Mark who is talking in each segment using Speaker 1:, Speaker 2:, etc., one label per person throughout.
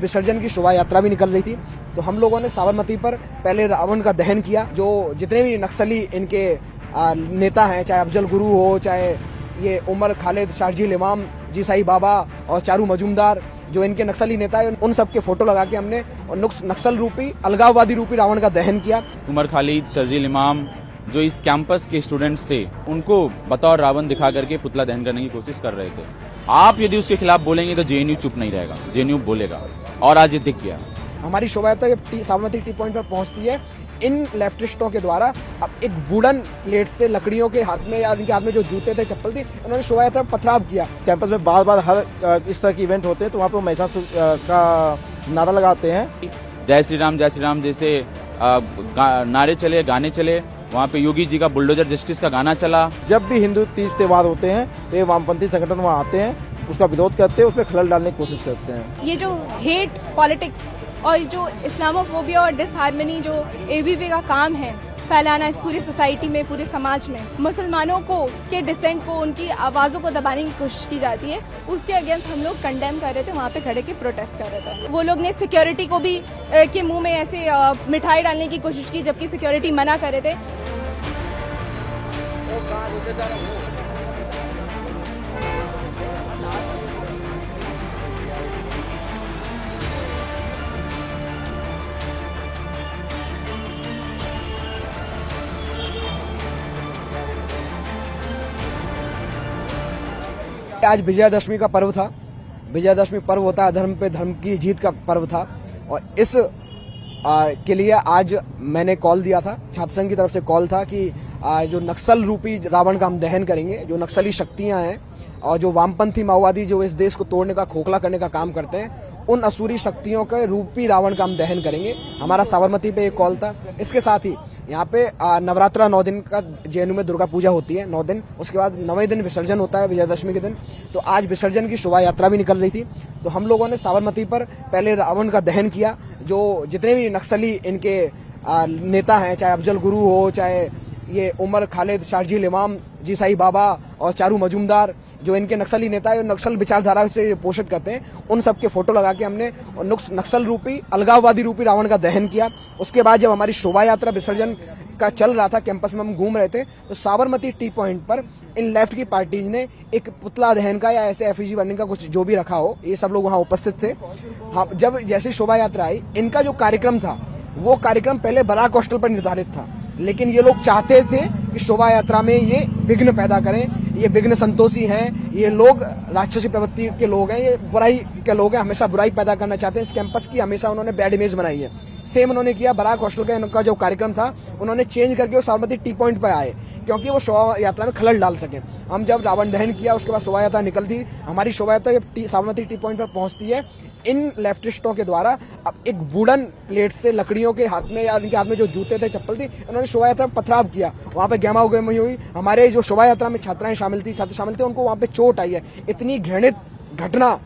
Speaker 1: विसर्जन की शोभा यात्रा भी निकल रही थी, तो हम लोगों ने साबरमती पर पहले रावण का दहन किया। जो जितने भी नक्सली इनके नेता हैं, चाहे अफजल गुरु हो, चाहे ये उमर खालिद, शार्जिल इमाम, जी साई बाबा और चारू मजूमदार, जो इनके नक्सली नेता है, उन सब के फोटो लगा के हमने नक्सल रूपी, अलगाववादी रूपी रावण का दहन किया।
Speaker 2: उमर खालिद, शार्जिल इमाम जो इस कैंपस के स्टूडेंट्स थे, उनको बतौर रावण दिखा करके पुतला दहन करने की कोशिश कर रहे थे। आप यदि उसके खिलाफ बोलेंगे तो जेएनयू चुप नहीं रहेगा, जेएनयू बोलेगा, और आज ये दिख गया।
Speaker 1: हमारी शोभा यात्रा जब साबरमती टी पॉइंट पर पहुंचती है, इन लेफ्टिस्टों के द्वारा अब एक वुडन प्लेट से लकड़ियों के हाथ में या उनके हाथ में जो जूते थे, चप्पल थी, उन्होंने शोभा यात्रा पथराव किया।
Speaker 3: कैंपस में बार बार हर इस तरह के इवेंट होते हैं, तो वहाँ पर महिषासुर का नारा लगाते हैं।
Speaker 2: जय श्री राम जैसे नारे चले, गाने चले। वहाँ पे योगी जी का बुलडोजर जस्टिस का गाना चला।
Speaker 3: जब भी हिंदू तीज त्योहार होते हैं तो ये वामपंथी संगठन वहाँ आते हैं, उसका विरोध करते हैं, उसमें खलल डालने की कोशिश करते हैं।
Speaker 4: ये जो हेट पॉलिटिक्स और जो इस्लामोफोबिया और डिसहार्मनी जो एबीवी का काम है फैलाना इस पूरी सोसाइटी में, पूरे समाज में, मुसलमानों को के डिसेंट को, उनकी आवाज़ों को दबाने की कोशिश की जाती है, उसके अगेंस्ट हम लोग कंडेम कर रहे थे, वहाँ पे खड़े के प्रोटेस्ट कर रहे थे। वो लोग ने सिक्योरिटी को भी के मुंह में ऐसे मिठाई डालने की कोशिश की, जबकि सिक्योरिटी मना कर रहे थे।
Speaker 1: आज विजयादशमी का पर्व था। विजयादशमी पर्व होता है धर्म पे धर्म की जीत का पर्व था, और इस के लिए आज मैंने कॉल दिया था, छात्र संघ की तरफ से कॉल था कि जो नक्सल रूपी रावण का हम दहन करेंगे। जो नक्सली शक्तियां हैं और जो वामपंथी माओवादी जो इस देश को तोड़ने का, खोखला करने का काम करते हैं, उन असुरी शक्तियों के रूपी रावण का हम दहन करेंगे। हमारा साबरमती पे एक कॉल था। इसके साथ ही यहाँ पे नवरात्रा 9 दिन का जेएनयू में दुर्गा पूजा होती है, 9 दिन। उसके बाद 9वें दिन विसर्जन होता है विजयादशमी के दिन। तो आज विसर्जन की शोभा यात्रा भी निकल रही थी, तो हम लोगों ने साबरमती पर पहले रावण का दहन किया। जो जितने भी नक्सली इनके नेता हैं, चाहे अफजल गुरु हो, चाहे ये उमर खालिद, शार्जिल इमाम, जी साई बाबा और चारू मजूमदार, जो इनके नक्सली नेता है, नक्सल विचारधारा से पोषित करते हैं, उन सब के फोटो लगा के हमने नक्सल रूपी, अलगाववादी रूपी रावण का दहन किया। उसके बाद जब हमारी शोभा यात्रा विसर्जन का चल रहा था, कैंपस में हम घूम रहे थे, तो साबरमती टी पॉइंट पर इन लेफ्ट की पार्टीज ने एक पुतला दहन का या ऐसे एफईजी बनने का कुछ जो भी रखा हो, ये सब लोग वहाँ उपस्थित थे। हाँ, जब जैसे शोभा यात्रा आई, इनका जो कार्यक्रम था, वो कार्यक्रम पहले बराक हॉस्टल पर निर्धारित था, लेकिन ये लोग चाहते थे कि शोभा यात्रा में ये विघ्न पैदा करें। ये विघ्न संतोषी हैं, ये लोग राक्षसी प्रवृत्ति के लोग हैं, ये बुराई के लोग हैं, हमेशा बुराई पैदा करना चाहते हैं। इस कैंपस की हमेशा उन्होंने बैड इमेज बनाई है। सेम उन्होंने किया, बराक हॉस्टल का इनका जो कार्यक्रम था, उन्होंने चेंज करके वो साबरमती टी पॉइंट पर आए, क्योंकि वो शोभा यात्रा में खलल डाल सके। हम जब रावण दहन किया, उसके बाद शोभा यात्रा निकलती, हमारी शोभा यात्रा जब साबरमती टी पॉइंट पर पहुंचती है, इन लेफ्टिस्टों के द्वारा अब एक वुडन प्लेट से लकड़ियों के हाथ में या उनके हाथ में जो जूते थे, चप्पल थी, उन्होंने शोभा यात्रा पथराव किया। वहाँ पे गहमा उगमी हुई। हमारे जो शोभा यात्रा में छात्राएं शामिल थी, छात्र शामिल थे, उनको वहाँ पे चोट आई है। इतनी घृणित घटना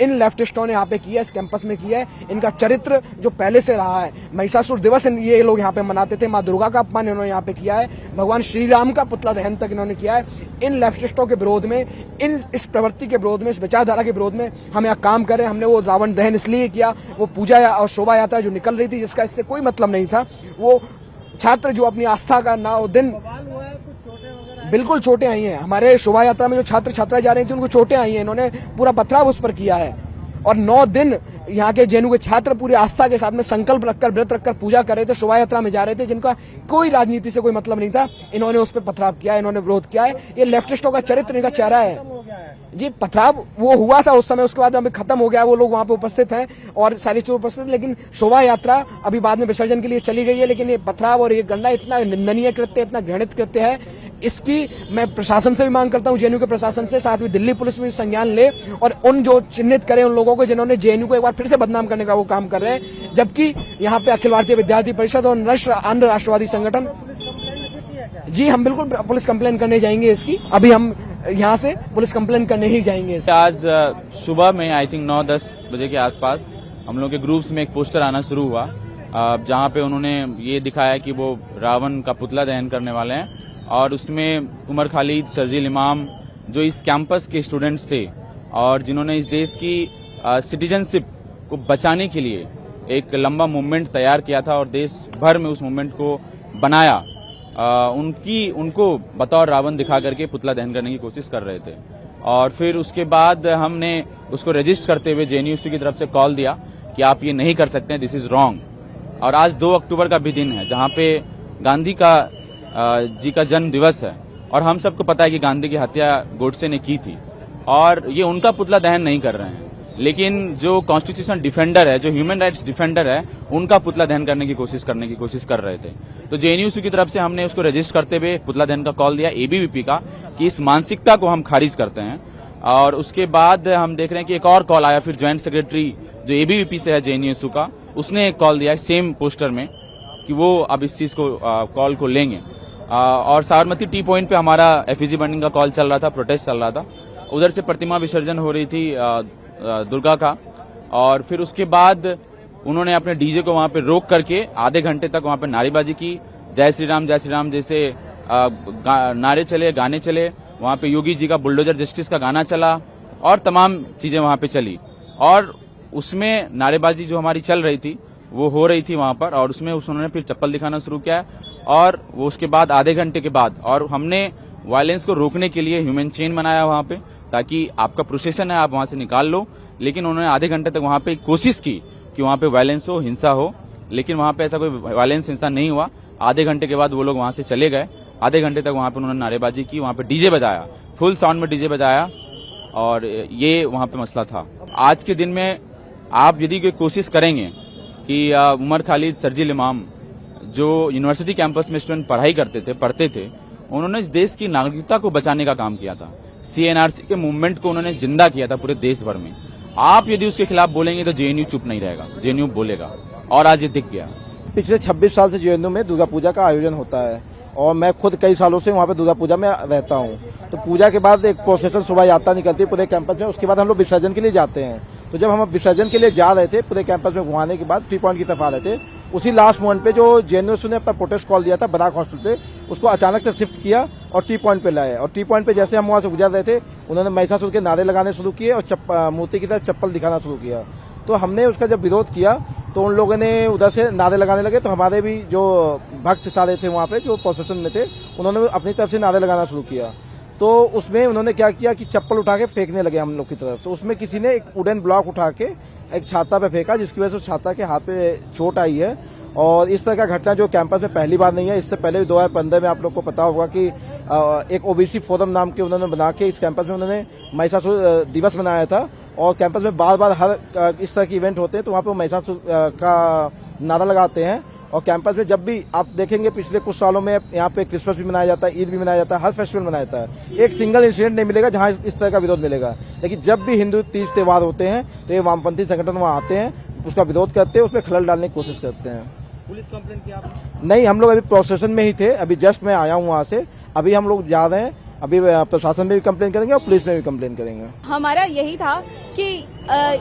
Speaker 1: इन लेफ्टिस्टों ने यहाँ पे किया, इस कैंपस में किया है। इनका चरित्र जो पहले से रहा है, महिषासुर दिवस ये लोग यहाँ पे मनाते थे, माँ दुर्गा का अपमान इन्होंने यहाँ पे किया है, भगवान श्री राम का पुतला दहन तक इन्होंने किया है। इन लेफ्टिस्टों के विरोध में, इस प्रवृत्ति के विरोध में, इस विचारधारा के विरोध में हम यहाँ काम करें। हमने वो रावण दहन इसलिए किया, वो पूजा और शोभा यात्रा जो निकल रही थी, जिसका इससे कोई मतलब नहीं था, वो छात्र जो अपनी आस्था का ना दिन, बिल्कुल चोटें आई हैं। हमारे शोभा यात्रा में जो छात्र छात्राएं जा रही थी, उनको चोटें आई हैं। इन्होंने पूरा पथराव उस पर किया है, और 9 दिन यहाँ के जेएनयू के छात्र पूरी आस्था के साथ में संकल्प रखकर, व्रत रखकर पूजा कर रहे थे, शोभा यात्रा में जा रहे थे, जिनका कोई राजनीति से कोई मतलब नहीं था। इन्होंने उस पर पथराव किया, इन्होंने विरोध किया है। ये लेफ्टिस्टों का चरित्र, इनका चेहरा है जी। पथराव वो हुआ था उस समय, उसके बाद अभी खत्म हो गया, वो लोग वहाँ पे उपस्थित हैं और सारी चीज उपस्थित, लेकिन शोभा यात्रा अभी बाद में विसर्जन के लिए चली गई है। लेकिन ये पथराव और ये गंदा इतना निंदनीय कृत्य, इतना घृणित कृत्य है, इसकी मैं प्रशासन से भी मांग करता हूं, जेएनयू के प्रशासन से, साथ में दिल्ली पुलिस भी संज्ञान ले और उन जो चिन्हित करे उन लोगों को जिन्होंने जेएनयू को एक बार फिर से बदनाम करने का वो काम कर रहे हैं। जबकि यहाँ पे अखिल भारतीय विद्यार्थी परिषद और आंध्र राष्ट्रवादी संगठन, जी हम बिल्कुल पुलिस कंप्लेन करने जाएंगे इसकी। अभी हम यहाँ से पुलिस कंप्लेन करने ही जाएंगे।
Speaker 2: आज सुबह में आई थिंक 9-10 बजे के आसपास हम लोग के ग्रुप्स में एक पोस्टर आना शुरू हुआ, जहाँ पे उन्होंने ये दिखाया कि वो रावण का पुतला दहन करने वाले हैं, और उसमें उमर खालिद, शार्जिल इमाम जो इस कैंपस के स्टूडेंट्स थे और जिन्होंने इस देश की सिटीजनशिप को बचाने के लिए एक लंबा मूवमेंट तैयार किया था और देश भर में उस मूवमेंट को बनाया। उनको बतौर रावण दिखा करके पुतला दहन करने की कोशिश कर रहे थे और फिर उसके बाद हमने उसको रजिस्ट करते हुए जेएनयू की तरफ से कॉल दिया कि आप ये नहीं कर सकते हैं, दिस इज रॉन्ग। और आज 2 अक्टूबर का भी दिन है जहां पे गांधी जी का जन्म दिवस है और हम सबको पता है कि गांधी की हत्या गोडसे ने की थी और ये उनका पुतला दहन नहीं कर रहे हैं, लेकिन जो कॉन्स्टिट्यूशन डिफेंडर है, जो ह्यूमन राइट्स डिफेंडर है, उनका पुतला दहन करने की कोशिश कर रहे थे। तो जेएनयू की तरफ से हमने उसको रजिस्टर करते हुए पुतला दहन का कॉल दिया एबीवीपी का कि इस मानसिकता को हम खारिज करते हैं। और उसके बाद हम देख रहे हैं कि एक और कॉल आया, फिर ज्वाइंट सेक्रेटरी जो एबीवीपी से है जेएनयू का, उसने एक कॉल दिया सेम पोस्टर में कि वो अब इस चीज को कॉल को लेंगे। और साबरमती टी पॉइंट पे हमारा एफईजी बर्निंग का कॉल चल रहा था, प्रोटेस्ट चल रहा था। उधर से प्रतिमा विसर्जन हो रही थी दुर्गा का और फिर उसके बाद उन्होंने अपने डीजे को वहां पे रोक करके आधे घंटे तक वहां पे नारेबाजी की, जय श्री राम जैसे नारे चले, गाने चले। वहां पे योगी जी का बुलडोजर जस्टिस का गाना चला और तमाम चीजें वहां पे चली और उसमें नारेबाजी जो हमारी चल रही थी वो हो रही थी वहां पर और उसमें उन्होंने फिर चप्पल दिखाना शुरू किया और वो उसके बाद आधे घंटे के बाद और हमने वायलेंस को रोकने के लिए ह्यूमन चेन बनाया वहां पे ताकि आपका प्रोसेशन है आप वहां से निकाल लो, लेकिन उन्होंने आधे घंटे तक वहां पे कोशिश की कि वहां पे वायलेंस हो, हिंसा हो, लेकिन वहां पे ऐसा कोई वायलेंस हिंसा नहीं हुआ। आधे घंटे के बाद वो लोग वहां से चले गए। आधे घंटे तक वहां पे उन्होंने नारेबाजी की, वहां पे डीजे बजाया, फुल साउंड में डीजे बजाया और ये वहां पे मसला था। आज के दिन में आप यदि कोई कोशिश करेंगे कि उमर खालिद सरजील इमाम जो यूनिवर्सिटी कैंपस में स्टूडेंट पढ़ते थे, उन्होंने इस देश की नागरिकता को बचाने का काम किया था। सीएनआरसी के मूवमेंट को उन्होंने जिंदा किया था पूरे देश भर में। आप यदि उसके खिलाफ बोलेंगे तो जेएनयू चुप नहीं रहेगा, जेएनयू बोलेगा और आज ये दिख गया।
Speaker 3: पिछले 26 साल से जेएनयू में दुर्गा पूजा का आयोजन होता है और मैं खुद कई सालों से वहाँ पे दुर्गा पूजा में रहता हूँ। तो पूजा के बाद एक प्रोसेशन शोभा यात्रा निकलती है पूरे कैंपस में, उसके बाद हम लोग विसर्जन के लिए जाते हैं। तो जब हम विसर्जन के लिए जा रहे थे पूरे कैंपस में घुमाने के बाद टी पॉइंट की तरफ आ रहे थे, उसी लास्ट मोमेंट पे जो जेएनयू ने अपना प्रोटेस्ट कॉल दिया था बराक हॉस्टल पे, उसको अचानक से शिफ्ट किया और टी पॉइंट पे लाए। और टी पॉइंट पे जैसे हम वहां से गुजर रहे थे, उन्होंने महिषासुर के नारे लगाने शुरू किए और मूर्ति की तरफ चप्पल दिखाना शुरू किया। तो हमने उसका जब विरोध किया तो उन लोगों ने उधर से नारे लगाने लगे। तो हमारे भी जो भक्त सारे थे वहां पे जो प्रोसेशन में थे, उन्होंने अपनी तरफ से नारे लगाना शुरू किया। तो उसमें उन्होंने क्या किया कि चप्पल उठा के फेंकने लगे हम लोग की तरफ। तो उसमें किसी ने एक वुडन ब्लॉक उठा के एक छात्रा पे फेंका, जिसकी वजह से उस छात्रा के हाथ पे चोट आई है। और इस तरह का घटना जो कैंपस में पहली बार नहीं है, इससे पहले भी 2015 में आप लोग को पता होगा कि एक ओबीसी फोरम नाम के उन्होंने बना के इस कैंपस में उन्होंने महिषासुर दिवस मनाया था। और कैंपस में बार बार हर इस तरह के इवेंट होते हैं तो वहाँ पे महिषासुर का नारा लगाते हैं। और कैंपस में जब भी आप देखेंगे पिछले कुछ सालों में यहाँ पे क्रिसमस भी मनाया जाता है, ईद भी मनाया जाता है, हर फेस्टिवल मनाया जाता है। एक सिंगल इंसिडेंट नहीं मिलेगा जहाँ इस तरह का विरोध मिलेगा। लेकिन जब भी हिंदू तीज त्योहार होते हैं तो ये वामपंथी संगठन वहाँ आते हैं, उसका विरोध करते हैं, उसमें खलल डालने की कोशिश करते हैं।
Speaker 5: पुलिस कंप्लेंट किया आपने?
Speaker 3: नहीं, हम लोग अभी प्रोसेशन में ही थे, अभी जस्ट मैं आया हूँ वहाँ से। अभी हम लोग जा रहे हैं, अभी प्रशासन में भी कंप्लेन करेंगे और पुलिस में भी कंप्लेन करेंगे।
Speaker 4: हमारा यही था कि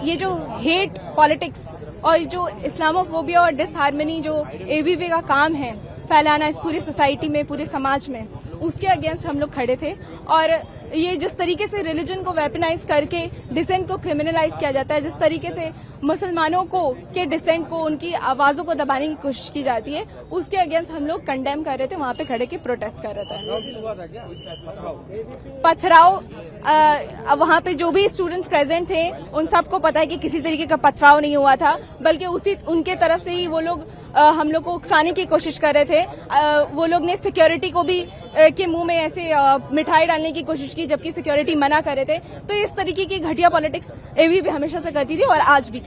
Speaker 4: ये जो हेट पॉलिटिक्स और जो इस्लामोफोबिया और डिसहार्मनी जो एबीवी का काम है फैलाना इस पूरी सोसाइटी में, पूरे समाज में, उसके अगेंस्ट हम लोग खड़े थे। और ये जिस तरीके से रिलीजन को वेपनाइज करके डिसेंट को क्रिमिनलाइज किया जाता है, जिस तरीके से मुसलमानों को के डिसेंट को, उनकी आवाजों को दबाने की कोशिश की जाती है, उसके अगेंस्ट हम लोग कंडेम कर रहे थे, वहां पे खड़े के प्रोटेस्ट कर रहे थे। पथराव वहां पे जो भी स्टूडेंट्स प्रेजेंट थे उन सबको पता है कि किसी तरीके का पथराव नहीं हुआ था, बल्कि उनके तरफ से ही वो लोग हम लोग को उकसाने की कोशिश कर रहे थे। वो लोग ने सिक्योरिटी को भी के मुंह में ऐसे मिठाई डालने की कोशिश की, जबकि सिक्योरिटी मना कर रहे थे। तो इस तरीके की घटिया पॉलिटिक्स एबीवी हमेशा से करती थी और आज भी।